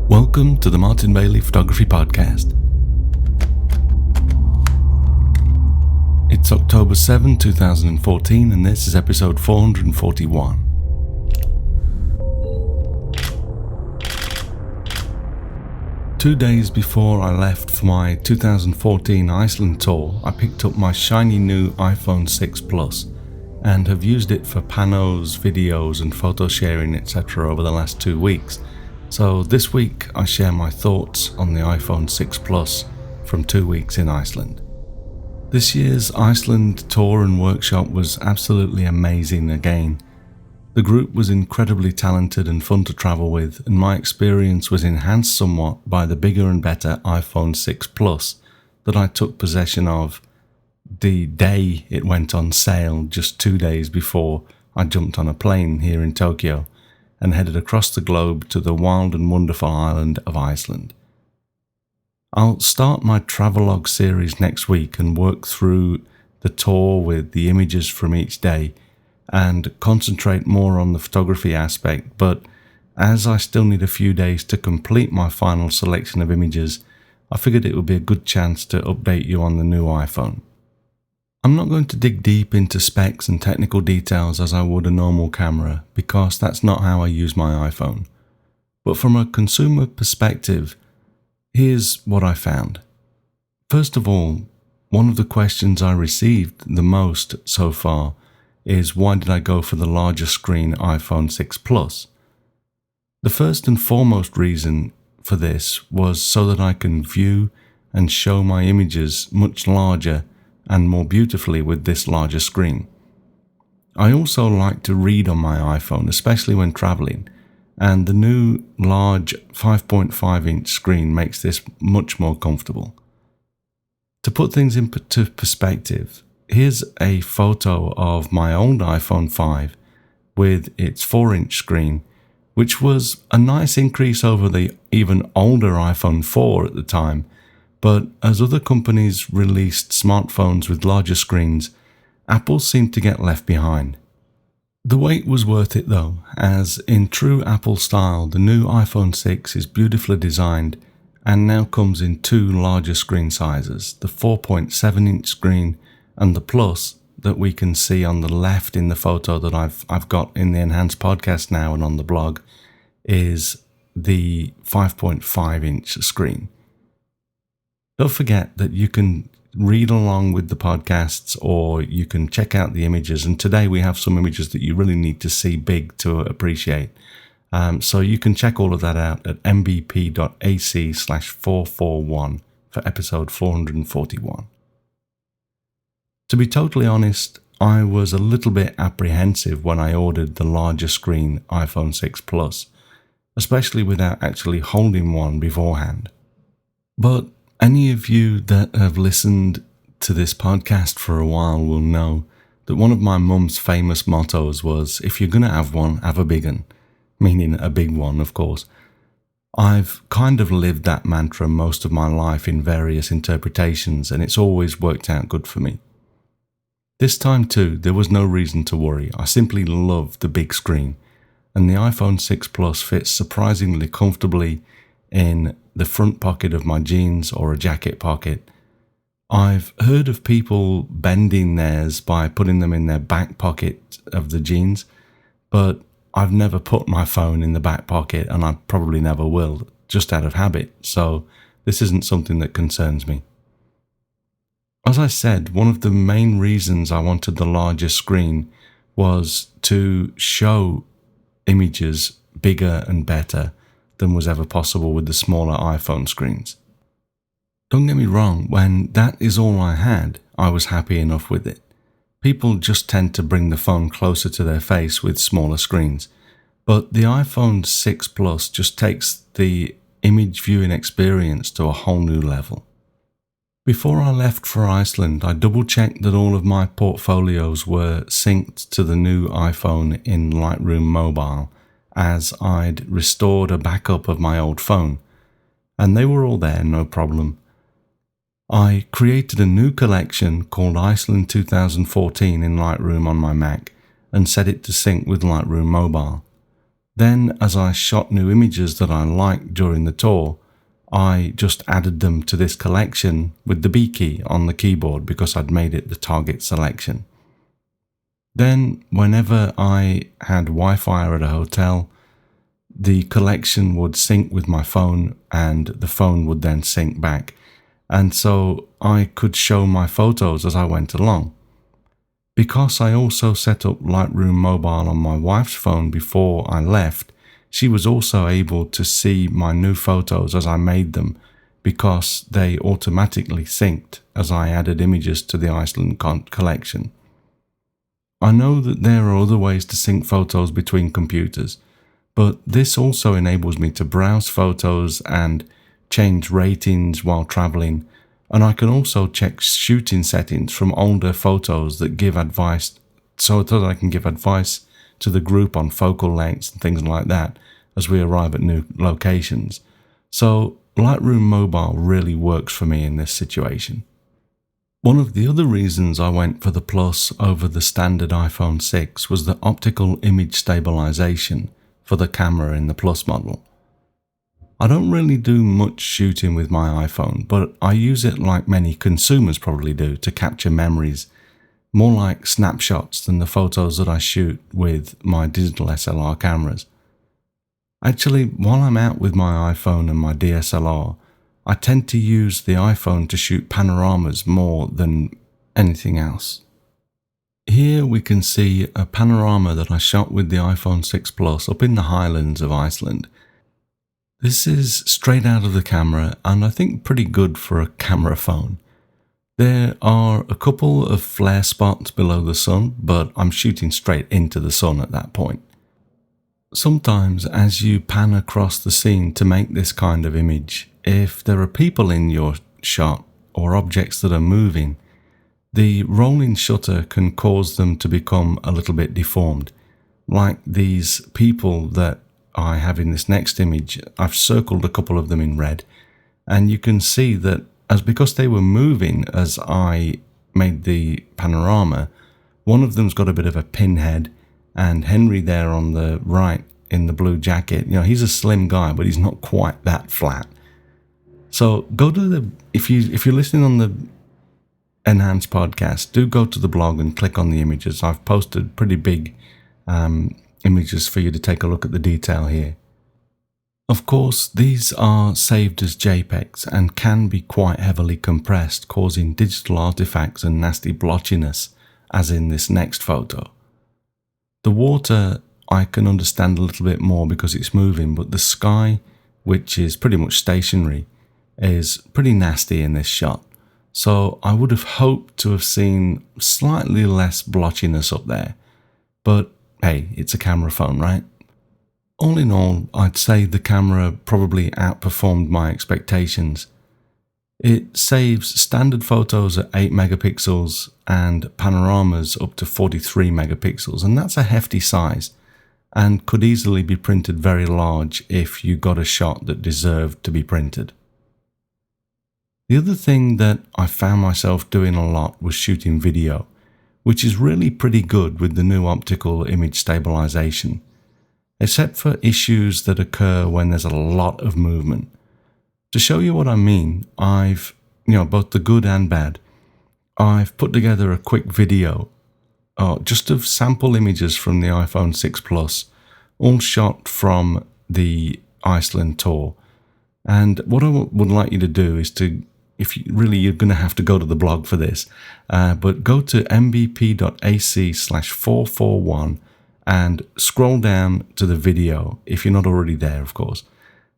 Welcome to the Martin Bailey Photography Podcast. It's October 7, 2014, and this is episode 441. Two days before I left for my 2014 Iceland tour, I picked up my shiny new iPhone 6 Plus and have used it for panos, videos and photo sharing etc. over the last 2 weeks. So this week I share my thoughts on the iPhone 6 Plus from 2 weeks in Iceland. This year's Iceland tour and workshop was absolutely amazing again. The group was incredibly talented and fun to travel with, and my experience was enhanced somewhat by the bigger and better iPhone 6 Plus that I took possession of the day it went on sale, just 2 days before I jumped on a plane here in Tokyo and headed across the globe to the wild and wonderful island of Iceland. I'll start my travelogue series next week and work through the tour with the images from each day and concentrate more on the photography aspect, but as I still need a few days to complete my final selection of images, I figured it would be a good chance to update you on the new iPhone. I'm not going to dig deep into specs and technical details as I would a normal camera, because that's not how I use my iPhone. But from a consumer perspective, here's what I found. First of all, one of the questions I received the most so far is why did I go for the larger screen iPhone 6 Plus? The first and foremost reason for this was so that I can view and show my images much larger and more beautifully with this larger screen. I also like to read on my iPhone, especially when traveling, and the new large 5.5-inch screen makes this much more comfortable. To put things into perspective, here's a photo of my old iPhone 5 with its 4-inch screen, which was a nice increase over the even older iPhone 4 at the time, but as other companies released smartphones with larger screens, Apple seemed to get left behind. The wait was worth it though, as in true Apple style, the new iPhone 6 is beautifully designed and now comes in two larger screen sizes, the 4.7-inch screen and the Plus that we can see on the left in the photo that I've got in the enhanced podcast now and on the blog is the 5.5-inch screen. Don't forget that you can read along with the podcasts or you can check out the images, and today we have some images that you really need to see big to appreciate. So you can check all of that out at mbp.ac/441 for episode 441. To be totally honest, I was a little bit apprehensive when I ordered the larger screen iPhone 6 Plus, especially without actually holding one beforehand. But any of you that have listened to this podcast for a while will know that one of my mum's famous mottos was, if you're going to have one, have a big one, meaning a big one, of course. I've kind of lived that mantra most of my life in various interpretations, and it's always worked out good for me. This time too, there was no reason to worry. I simply love the big screen, and the iPhone 6 Plus fits surprisingly comfortably in the front pocket of my jeans or a jacket pocket. I've heard of people bending theirs by putting them in their back pocket of the jeans, but I've never put my phone in the back pocket, and I probably never will, just out of habit, so this isn't something that concerns me. As I said, one of the main reasons I wanted the larger screen was to show images bigger and better than was ever possible with the smaller iPhone screens. Don't get me wrong, when that is all I had, I was happy enough with it. People just tend to bring the phone closer to their face with smaller screens, but the iPhone 6 Plus just takes the image viewing experience to a whole new level. Before I left for Iceland, I double-checked that all of my portfolios were synced to the new iPhone in Lightroom Mobile, as I'd restored a backup of my old phone, and they were all there, no problem. I created a new collection called Iceland 2014 in Lightroom on my Mac and set it to sync with Lightroom Mobile. Then, as I shot new images that I liked during the tour, I just added them to this collection with the B key on the keyboard because I'd made it the target selection. Then, whenever I had Wi-Fi at a hotel, the collection would sync with my phone and the phone would then sync back. And so I could show my photos as I went along. Because I also set up Lightroom Mobile on my wife's phone before I left, she was also able to see my new photos as I made them because they automatically synced as I added images to the Iceland collection. I know that there are other ways to sync photos between computers, but this also enables me to browse photos and change ratings while traveling, and I can also check shooting settings from older photos that give advice, so that I can give advice to the group on focal lengths and things like that as we arrive at new locations. So Lightroom Mobile really works for me in this situation. One of the other reasons I went for the Plus over the standard iPhone 6 was the optical image stabilization for the camera in the Plus model. I don't really do much shooting with my iPhone, but I use it like many consumers probably do to capture memories, more like snapshots than the photos that I shoot with my digital SLR cameras. Actually, while I'm out with my iPhone and my DSLR, I tend to use the iPhone to shoot panoramas more than anything else. Here we can see a panorama that I shot with the iPhone 6 Plus up in the highlands of Iceland. This is straight out of the camera and I think pretty good for a camera phone. There are a couple of flare spots below the sun, but I'm shooting straight into the sun at that point. Sometimes as you pan across the scene to make this kind of image, if there are people in your shot or objects that are moving, the rolling shutter can cause them to become a little bit deformed. Like these people that I have in this next image, I've circled a couple of them in red, and you can see that because they were moving as I made the panorama, one of them's got a bit of a pinhead, and Henry there on the right in the blue jacket, he's a slim guy, but he's not quite that flat. So go to if you're listening on the Enhanced podcast, do go to the blog and click on the images. I've posted pretty big images for you to take a look at the detail here. Of course, these are saved as JPEGs and can be quite heavily compressed, causing digital artifacts and nasty blotchiness, as in this next photo. The water I can understand a little bit more because it's moving, but the sky, which is pretty much stationary, is pretty nasty in this shot. So I would have hoped to have seen slightly less blotchiness up there. But hey, it's a camera phone, right? All in all, I'd say the camera probably outperformed my expectations. It saves standard photos at 8 megapixels and panoramas up to 43 megapixels, and that's a hefty size and could easily be printed very large if you got a shot that deserved to be printed. The other thing that I found myself doing a lot was shooting video, which is really pretty good with the new optical image stabilization, except for issues that occur when there's a lot of movement. To show you what I mean, I've, both the good and bad, I've put together a quick video just of sample images from the iPhone 6 Plus, all shot from the Iceland tour. And what I would like you to do is to, you're going to have to go to the blog for this, but go to mbp.ac/441 and scroll down to the video, if you're not already there, of course.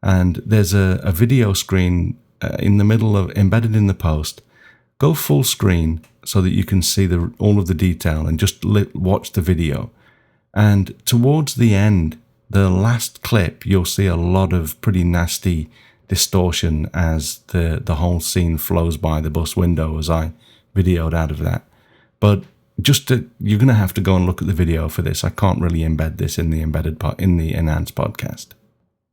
And there's a video screen in the middle embedded in the post. Go full screen so that you can see all of the detail and just watch the video. And towards the end, the last clip, you'll see a lot of pretty nasty distortion as the whole scene flows by the bus window as I videoed out of that. But you're going to have to go and look at the video for this. I can't really embed this in the Enhanced podcast.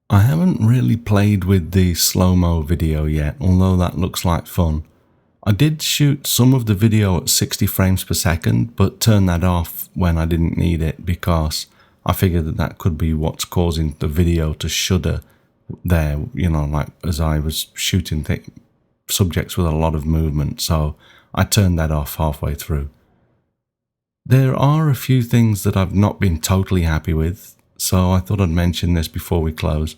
I haven't really played with the slow-mo video yet, although that looks like fun. I did shoot some of the video at 60 frames per second, but turned that off when I didn't need it because I figured that could be what's causing the video to shudder there, like as I was shooting subjects with a lot of movement, so I turned that off halfway through. There are a few things that I've not been totally happy with, so I thought I'd mention this before we close.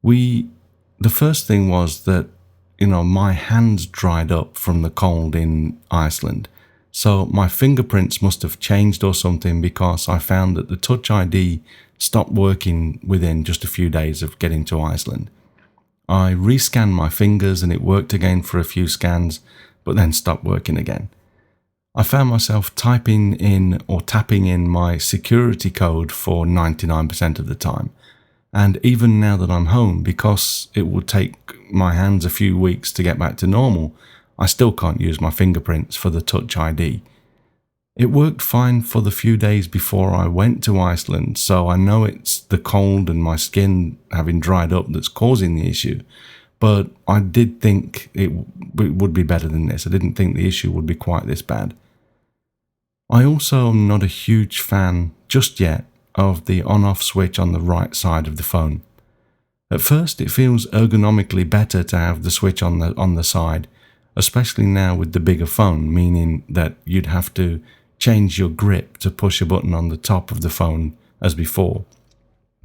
The first thing was that, my hands dried up from the cold in Iceland, so my fingerprints must have changed or something, because I found that the Touch ID stopped working within just a few days of getting to Iceland. I rescanned my fingers and it worked again for a few scans, but then stopped working again. I found myself typing in or tapping in my security code for 99% of the time. And even now that I'm home, because it would take my hands a few weeks to get back to normal, I still can't use my fingerprints for the Touch ID. It worked fine for the few days before I went to Iceland, so I know it's the cold and my skin having dried up that's causing the issue. But I did think it would be better than this. I didn't think the issue would be quite this bad. I also am not a huge fan, just yet, of the on-off switch on the right side of the phone. At first, it feels ergonomically better to have the switch on the side, especially now with the bigger phone, meaning that you'd have to change your grip to push a button on the top of the phone as before.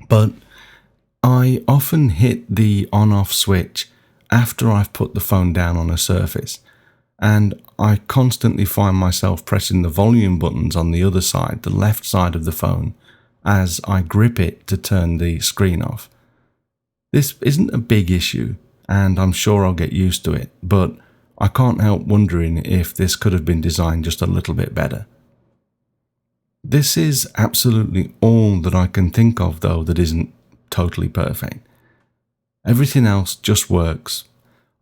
But I often hit the on-off switch after I've put the phone down on a surface, and I constantly find myself pressing the volume buttons on the other side, the left side of the phone, as I grip it to turn the screen off. This isn't a big issue, and I'm sure I'll get used to it, but I can't help wondering if this could have been designed just a little bit better. This is absolutely all that I can think of, though, that isn't totally perfect. Everything else just works.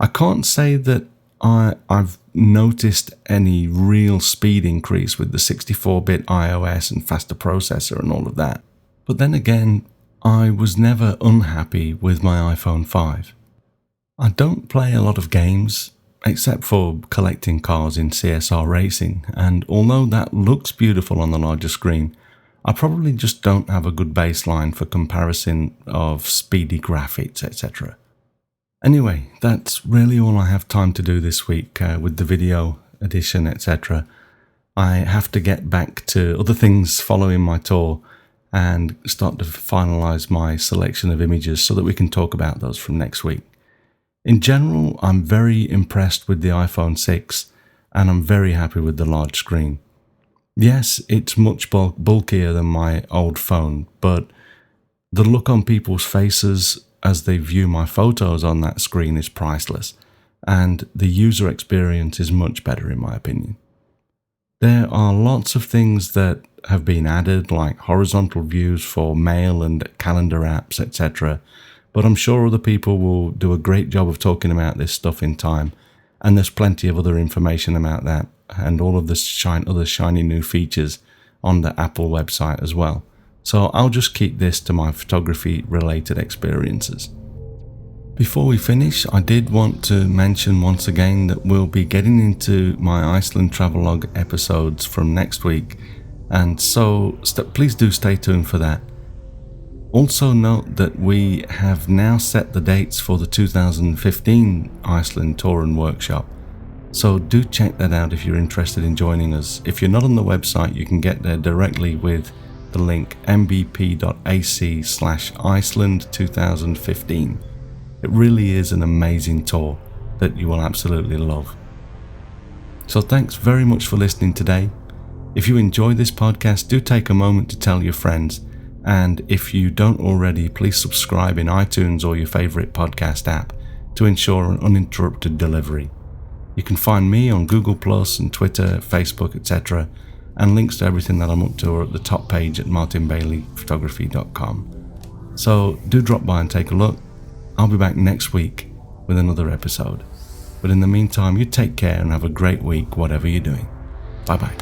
I can't say that I've noticed any real speed increase with the 64-bit iOS and faster processor and all of that. But then again, I was never unhappy with my iPhone 5. I don't play a lot of games, except for collecting cars in CSR racing, and although that looks beautiful on the larger screen, I probably just don't have a good baseline for comparison of speedy graphics, etc. Anyway, that's really all I have time to do this week with the video edition, etc. I have to get back to other things following my tour and start to finalize my selection of images so that we can talk about those from next week. In general, I'm very impressed with the iPhone 6 and I'm very happy with the large screen. Yes, it's much bulkier than my old phone, but the look on people's faces as they view my photos on that screen is priceless, and the user experience is much better in my opinion. There are lots of things that have been added, like horizontal views for mail and calendar apps, etc., but I'm sure other people will do a great job of talking about this stuff in time, and there's plenty of other information about that and all of the other shiny new features on the Apple website as well. So I'll just keep this to my photography related experiences. Before we finish, I did want to mention once again that we'll be getting into my Iceland travelogue episodes from next week, and so please do stay tuned for that. Also note that we have now set the dates for the 2015 Iceland tour and workshop, so do check that out if you're interested in joining us. If you're not on the website, you can get there directly with the link mbp.ac/Iceland 2015. It really is an amazing tour that you will absolutely love. So thanks very much for listening today. If you enjoyed this podcast, do take a moment to tell your friends. And if you don't already, please subscribe in iTunes or your favorite podcast app to ensure an uninterrupted delivery. You can find me on Google Plus and Twitter, Facebook, etc., and links to everything that I'm up to are at the top page at martinbaileyphotography.com. So do drop by and take a look. I'll be back next week with another episode. But in the meantime, you take care and have a great week, whatever you're doing. Bye bye.